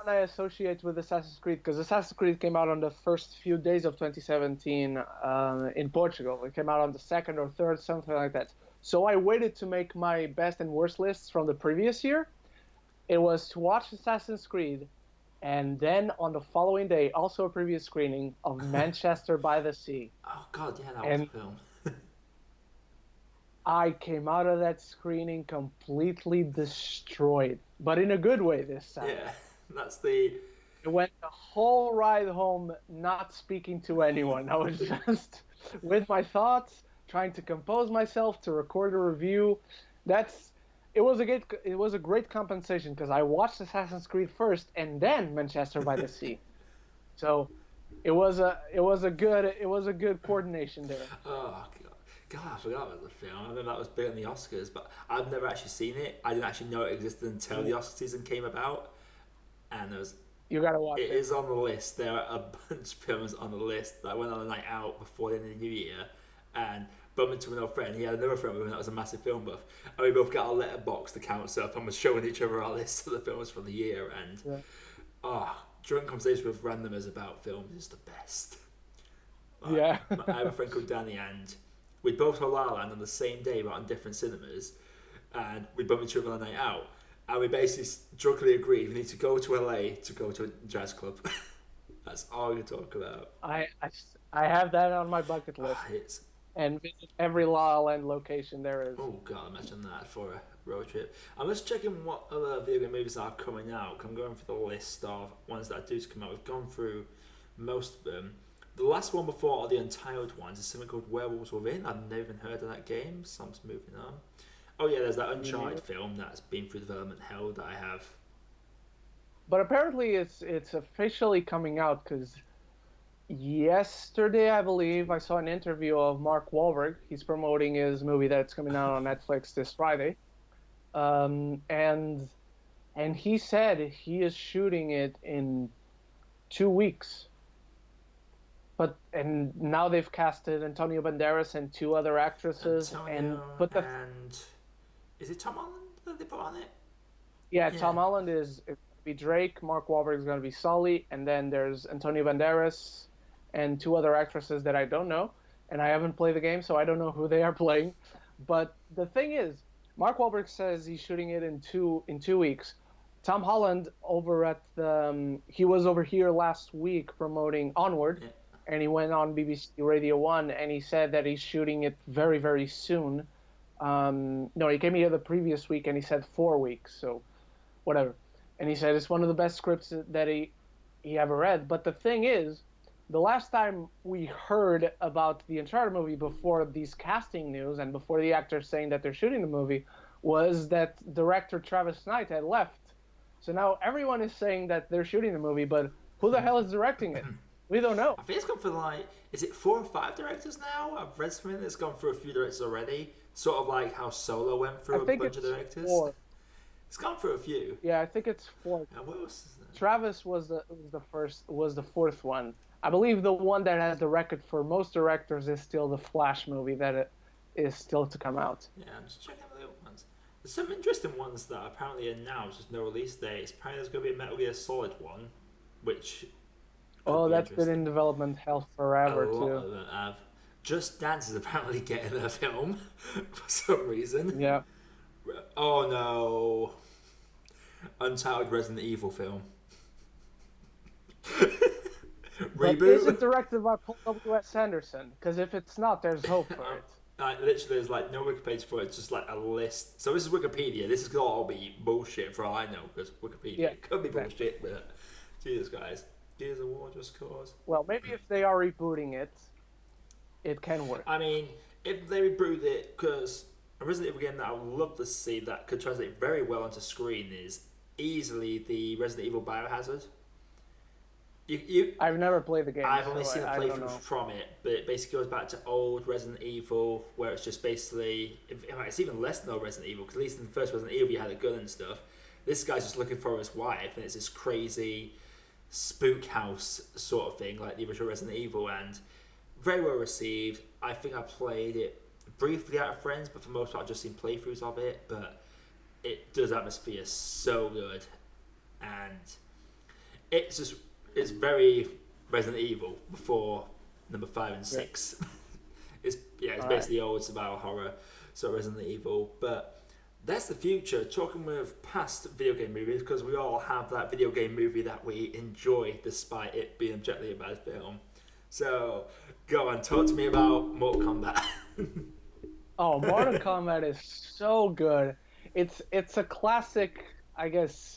I associate with Assassin's Creed because Assassin's Creed came out on the first few days of 2017 in Portugal. It came out on the second or third, something like that. So I waited to make my best and worst lists from the previous year. It was to watch Assassin's Creed, and then on the following day, also a previous screening of Manchester by the Sea. oh god, yeah, that was a And film. I came out of that screening completely destroyed, but in a good way this time. Yeah, that's the I went the whole ride home not speaking to anyone. I was just with my thoughts, trying to compose myself to record a review. That's it was a great compensation because I watched Assassin's Creed first and then Manchester by the Sea. So it was a good coordination there. oh god, I forgot about the film. I remember that was big on the Oscars, but I've never actually seen it. I didn't actually know it existed until the Oscar season came about, and there was You gotta watch it it. is on the list. There are a bunch of films on the list that I went on a night out before the end of the new year and bumped into an old friend. He had another friend with him that was a massive film buff. And we both got our letterbox accounts up and was showing each other our lists of the films from the year. And Yeah. drunk conversation with randomers about films is the best. Like, Yeah. I have a friend called Danny, and we both saw La La Land on the same day but on different cinemas. And we bumped into each other on a night out. And we basically drunkenly agreed we need to go to LA to go to a jazz club. That's all we talk about. I have that on my bucket list It's and visit every La La Land location there is. oh god, imagine that for a road trip. I'm just checking what other video game movies are coming out. 'Cause I'm going through the list of ones that are due to come out. We've gone through most of them. The last one before all the Untitled ones is something called Werewolves Within. I've never even heard of that game, so I'm just moving on. Oh yeah, there's that Uncharted film that's been through development hell that I have but apparently it's officially coming out because yesterday, I believe, I saw an interview of Mark Wahlberg. He's promoting his movie that's coming out on Netflix this Friday. Um, and and he said he is shooting it in 2 weeks. And now they've casted Antonio Banderas and two other actresses. And Antonio but the and is it Tom Holland that they put on it? Yeah, Yeah. Tom Holland is going to be Drake, Mark Wahlberg is going to be Sully, and then there's Antonio Banderas and two other actresses that I don't know, and I haven't played the game, so I don't know who they are playing. But the thing is, Mark Wahlberg says he's shooting it in 2 weeks. Tom Holland over at he was over here last week promoting Onward, Yeah. and he went on BBC Radio One, and he said that he's shooting it very very soon. No, he came here the previous week, and he said 4 weeks, so whatever. And he said it's one of the best scripts that he ever read. But the thing is, the last time we heard about the Uncharted movie before these casting news and before the actors saying that they're shooting the movie was that director Travis Knight had left. So now everyone is saying that they're shooting the movie, but who the hell is directing it? We don't know. I think it's gone for like, is it 4 or 5 directors now? I've read something that's gone through a few directors already. Sort of like how Solo went I through a think bunch of it's directors. four. It's gone through a few. Yeah, I think it's four. And what else is there? Travis was the fourth one. I believe the one that has the record for most directors is still the Flash movie that it is still to come out. Yeah, I'm just checking out the other ones. There's some interesting ones that apparently are announced, just no release dates. Apparently there's going to be a Metal Gear Solid one, which Oh, that's been in development hell forever a lot too. of them have. Just Dance is apparently getting a film for some reason. Yeah. Oh no. Untitled Resident Evil film. But Reboot? is it directed by Paul W.S. Anderson? Because if it's not, there's hope for it. Literally, there's like no wiki page for it. It's just like a list. So this is Wikipedia. This is gonna all be bullshit for all I know, because Wikipedia Yeah, could be exactly. bullshit. But Jesus, guys, Gears of War just cause. Well, maybe if they are rebooting it, it can work. I mean, if they reboot it, because a Resident Evil game that I would love to see that could translate very well onto screen is easily the Resident Evil Biohazard. I've never played the game. I've only so seen a I don't playthrough know. from it, but it basically goes back to old Resident Evil, where it's just basically, in fact, it's even less than old Resident Evil, because at least in the first Resident Evil you had a gun and stuff. This guy's just looking for his wife, and it's this crazy spook house sort of thing, like the original Resident Evil, and very well received. I think I played it briefly out of friends, but for the most part I've just seen playthroughs of it, but it does atmosphere so good, and it's very Resident Evil before number 5 and 6. It's basically old survival horror, so Resident Evil. But that's the future. Talking with past video game movies, because we all have that video game movie that we enjoy, despite it being objectively a bad film. So go on, talk to me about Mortal Kombat. Oh, Mortal Kombat is so good. It's a classic, I guess,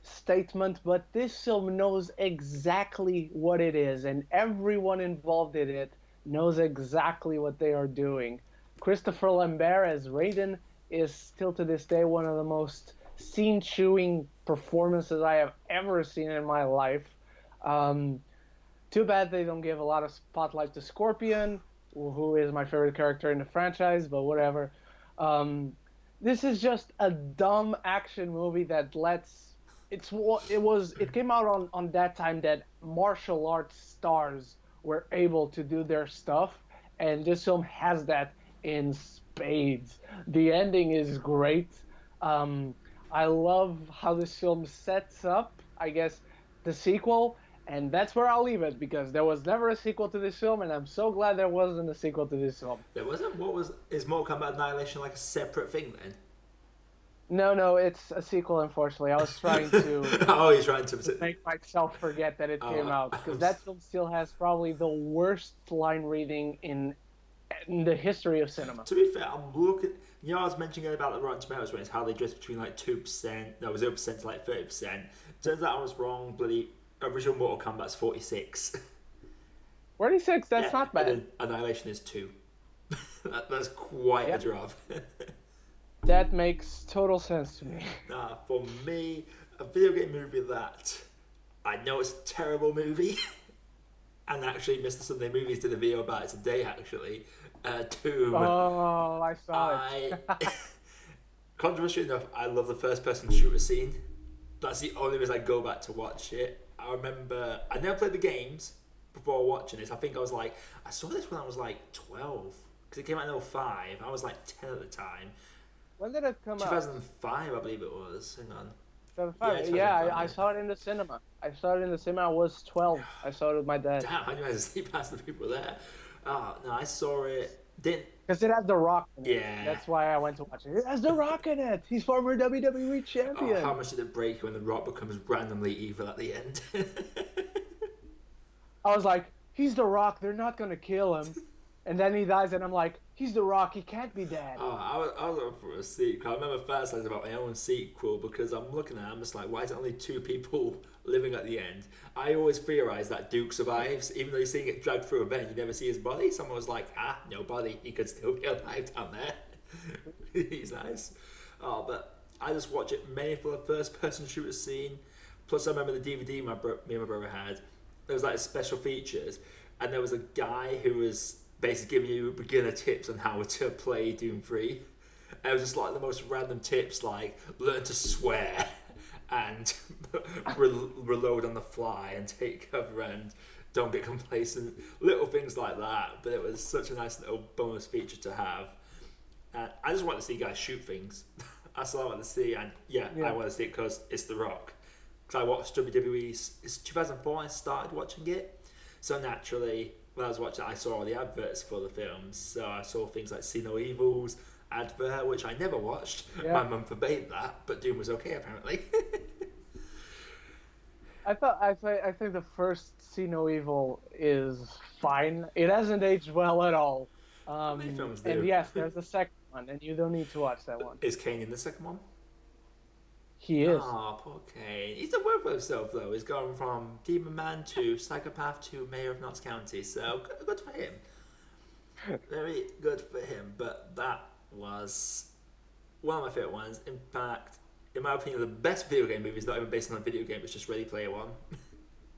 statement, but this film knows exactly what it is, and everyone involved in it knows exactly what they are doing. Christopher Lambert as Raiden is still to this day one of the most scene-chewing performances I have ever seen in my life. Too bad they don't give a lot of spotlight to Scorpion, who is my favorite character in the franchise, but whatever. This is just a dumb action movie that it came out on that time that martial arts stars were able to do their stuff, and this film has that in spades. The ending is great. I love how this film sets up, I guess, the sequel, and that's where I'll leave it, because there was never a sequel to this film, and I'm so glad there wasn't a sequel to this film. There wasn't? Is Mortal Kombat Annihilation like a separate thing then? No, it's a sequel, unfortunately. I was trying to Oh, he's trying to make myself forget that it came out, because that film still has probably the worst line reading in the history of cinema. To be fair, I'm looking. You know, I was mentioning about the Rotten Tomatoes ratings, how they drift between like 2%, no, 0% to like 30%. Turns out I was wrong. Bloody original Mortal Kombat's 46. 46, that's not bad. And then Annihilation is 2. That's quite a drop. That makes total sense to me. For me, a video game movie that I know it's a terrible movie, and actually Mr. Sunday Movies did a video about it today, actually. Doom. Oh, I saw I, it. controversially enough, I love the first person shooter scene. That's the only reason I go back to watch it. I remember, I never played the games before watching this. I think I was like, I saw this when I was like 12, because it came out in 05. I was like 10 at the time. When did it come out? 2005, I believe it was. Hang on. 2005. Yeah, Yeah, 2005. I saw it in the cinema. I saw it in the cinema. I was 12. I saw it with my dad. Damn, how do you manage to see past the people there? Oh, no, I saw it. Didn't. Because it has The Rock in it. Yeah. That's why I went to watch it. It has The Rock in it. He's former WWE Oh, champion. how much did it break when The Rock becomes randomly evil at the end? I was like, he's The Rock. They're not going to kill him. And then he dies, and I'm like, he's The Rock. He can't be dead. Oh, I was looking for a sequel. I remember fantasizing about my own sequel because I'm looking at it, I'm just like, why is it only 2 people living at the end? I always theorise that Duke survives, even though you're seeing it dragged through a vent, you never see his body. Someone was like, no body, he could still be alive down there. He's nice. Oh, but I just watch it mainly for the first person shooter scene. Plus, I remember the DVD me and my brother had. There was like special features, and there was a guy who was basically giving you beginner tips on how to play Doom 3. And it was just like the most random tips, like learn to swear and reload on the fly and take cover and don't get complacent. Little things like that. But it was such a nice little bonus feature to have. And I just want to see guys shoot things. That's all I want to see. And yeah. I want to see it because it's The Rock. Because I watched WWE's, it's 2004 I started watching it. So naturally, when I was watching it, I saw all the adverts for the films. So I saw things like See No Evils advert, which I never watched. Yeah. My mum forbade that, but Doom was okay apparently. I think the first See No Evil is fine. It hasn't aged well at all. Many films do. And yes, there's a second one, and you don't need to watch that one. Is Kane in the second one? He is. Oh, poor Kane. He's done well for himself though. He's gone from Demon Man to Psychopath to Mayor of Notts County, so good for him. Very good for him. But that was one of my favourite ones. In fact, in my opinion, the best video game movie is not even based on a video game, it's just Ready Player One.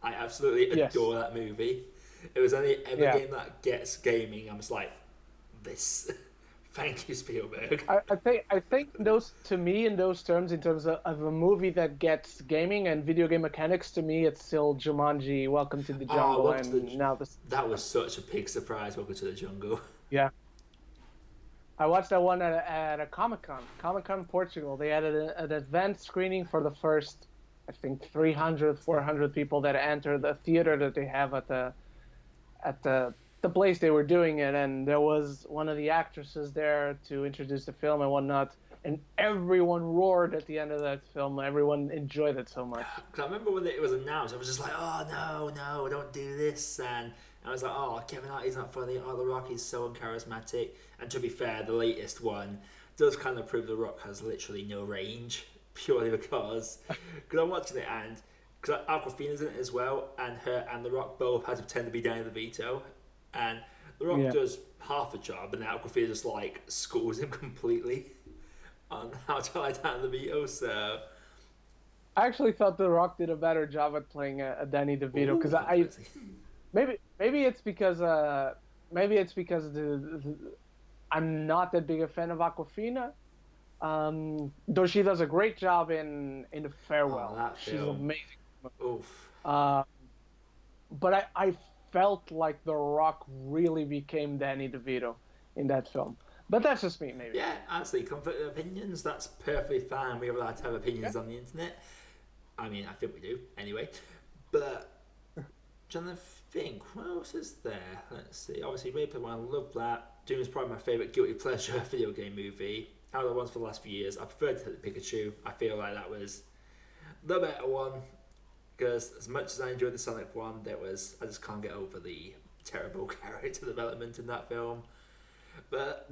I absolutely adore that movie. It was only every game that gets gaming, I'm just like, this. Thank you, Spielberg. I think those, to me, in those terms, in terms of a movie that gets gaming and video game mechanics, to me, it's still Jumanji, Welcome to the Jungle, now this. That was such a big surprise, Welcome to the Jungle. Yeah. I watched that one at a Comic-Con Portugal. They had an event screening for the first, I think, 300, 400 people that entered the theater that they have at the place they were doing it, and there was one of the actresses there to introduce the film and whatnot, and everyone roared at the end of that film. Everyone enjoyed it so much. Because I remember when it was announced, I was just like, oh no, don't do this, and I was like, oh, Kevin Hart, he's not funny, oh, The Rock, he's so uncharismatic. And to be fair, the latest one does kind of prove The Rock has literally no range, purely because I'm watching it, and because Awkwafina's in it as well, and her and The Rock both had to pretend to be Danny DeVito. And The Rock does half a job, and Awkwafina just like schools him completely on how to like Danny DeVito. So I actually thought The Rock did a better job at playing a Danny DeVito, because maybe it's because I'm not that big a fan of Awkwafina. Though she does a great job in The Farewell. Oh, she's amazing. Oof. But I felt like The Rock really became Danny DeVito in that film. But that's just me, maybe. Yeah, honestly, conflicting opinions, that's perfectly fine. We're allowed to have opinions on the internet. I mean, I think we do, anyway. But, trying to think, what else is there? Let's see. Obviously, Ready Player One, I love that. Doom is probably my favourite guilty pleasure video game movie. Out of the ones for the last few years, I preferred to hit the Pikachu. I feel like that was the better one. Because as much as I enjoyed the Sonic one, I just can't get over the terrible character development in that film. But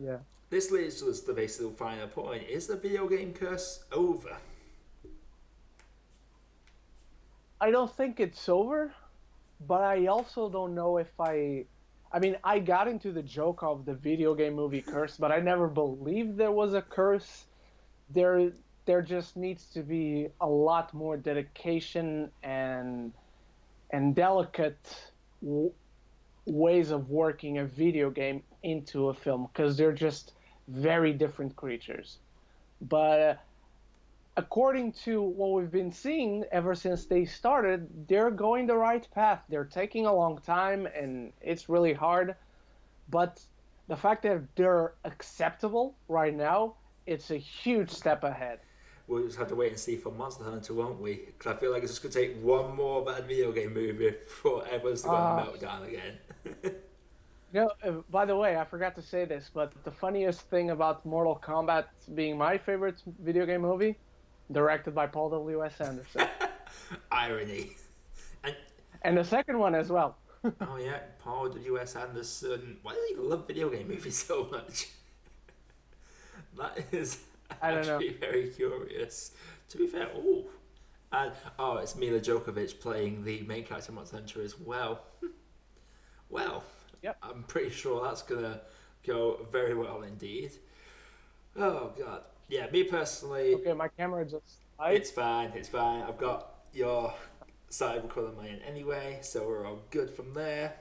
this leads to the basic final point. Is the video game curse over? I don't think it's over, but I also don't know if I mean, I got into the joke of the video game movie curse, but I never believed there was a curse. They there just needs to be a lot more dedication and delicate ways of working a video game into a film, because they're just very different creatures. But according to what we've been seeing ever since they started, they're going the right path. They're taking a long time, and it's really hard. But the fact that they're acceptable right now, it's a huge step ahead. We'll just have to wait and see for Monster Hunter, won't we? Because I feel like it's just going to take one more bad video game movie for everyone's to go meltdown again. By the way, I forgot to say this, but the funniest thing about Mortal Kombat being my favorite video game movie, directed by Paul W.S. Anderson. Irony. And the second one as well. Oh yeah, Paul W.S. Anderson. Why do you love video game movies so much? That is actually very curious. To be fair, it's Mila Djokovic playing the main character Monster Hunter as well. Well, yep. I'm pretty sure that's gonna go very well indeed. Oh god, yeah. Me personally. Okay, my camera just. It's fine. I've got your side recording my end anyway, so we're all good from there.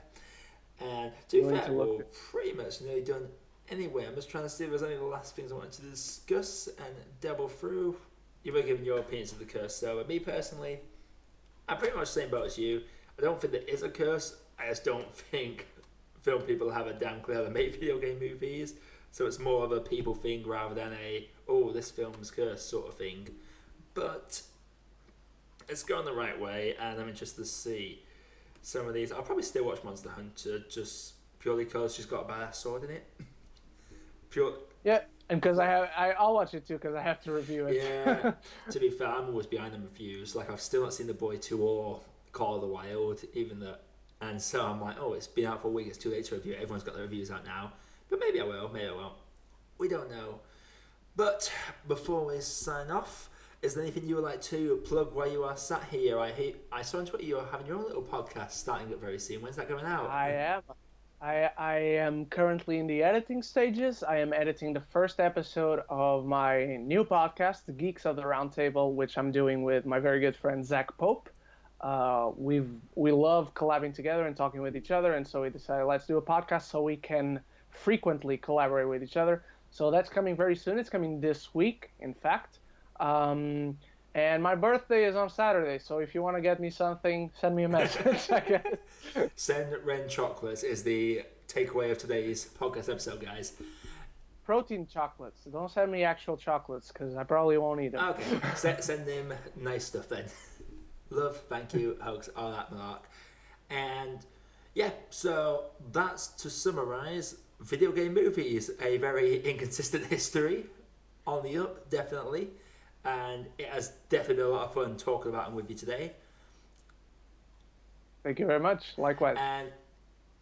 And to be fair, we're pretty much nearly done anyway. I'm just trying to see if there's any last things I wanted to discuss and dabble through. You've already given your opinions of the curse, so me personally, I'm pretty much the same boat as you. I don't think there is a curse. I just don't think film people have a damn clue how to make video game movies. So it's more of a people thing rather than this film's cursed sort of thing. But it's going the right way, and I'm interested to see some of these. I'll probably still watch Monster Hunter just purely because she's got a badass sword in it. Yeah, and because I'll watch it too because I have to review it. Yeah, to be fair, I'm always behind on reviews. Like I've still not seen The Boy 2 or Call of the Wild, even though, and so I'm like, it's been out for a week. It's too late to review it. Everyone's got their reviews out now, but maybe I will. Maybe I won't. We don't know. But before we sign off, is there anything you would like to plug while you are sat here? I saw on Twitter you're having your own little podcast starting up very soon. When's that going out? I am. I am currently in the editing stages. I am editing the first episode of my new podcast, The Geeks of the Round Table, which I'm doing with my very good friend Zach Pope. We love collabing together and talking with each other, and so we decided let's do a podcast so we can frequently collaborate with each other. So that's coming very soon. It's coming this week, in fact. And my birthday is on Saturday, so if you want to get me something, send me a message, I guess. Send Ren chocolates is the takeaway of today's podcast episode, guys. Protein chocolates. Don't send me actual chocolates, because I probably won't eat them. Okay, send them nice stuff then. Love, thank you, hugs, all that malark. And yeah, so that's to summarize video game movies. A very inconsistent history on the up, definitely. And it has definitely been a lot of fun talking about them with you today. Thank you very much. Likewise. And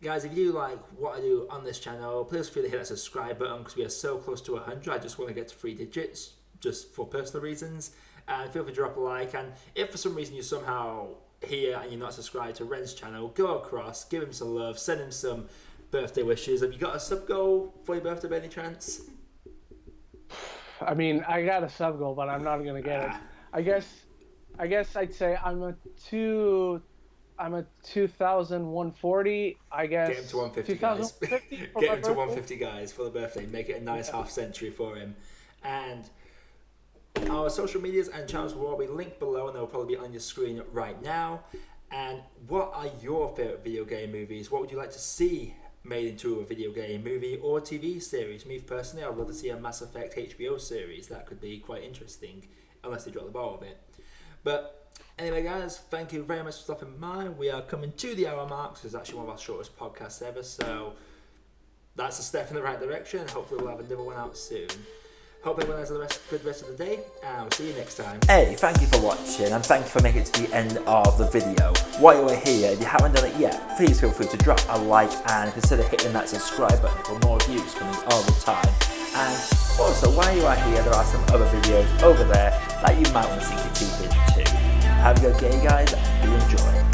guys, if you like what I do on this channel, please feel to hit that subscribe button because we are so close to 100. I just want to get to 3 digits just for personal reasons. And feel free to drop a like. And if for some reason you're somehow here and you're not subscribed to Ren's channel, go across, give him some love, send him some birthday wishes. Have you got a sub goal for your birthday by any chance? I mean, I got a sub goal, but I'm not gonna get it. I guess I'd say I'm a 2,140. I guess. Get him to 150, guys. Get him to 150, guys, for the birthday. Make it a nice half century for him. And our social medias and channels will all be linked below, and they'll probably be on your screen right now. And what are your favorite video game movies? What would you like to see made into a video game movie or TV series? Me personally, I'd love to see a Mass Effect HBO series. That could be quite interesting, unless they drop the ball a bit. But anyway, guys, thank you very much for stopping by. We are coming to the hour mark. This is actually one of our shortest podcasts ever, so that's a step in the right direction. Hopefully we'll have another one out soon. Hope everyone has a good rest of the day, and I'll see you next time. Hey, thank you for watching, and thank you for making it to the end of the video. While you're here, if you haven't done it yet, please feel free to drop a like and consider hitting that subscribe button for more views coming all the time. And also, while you are here, there are some other videos over there that you might want to sink your teeth into. Have a good day, guys, and enjoy.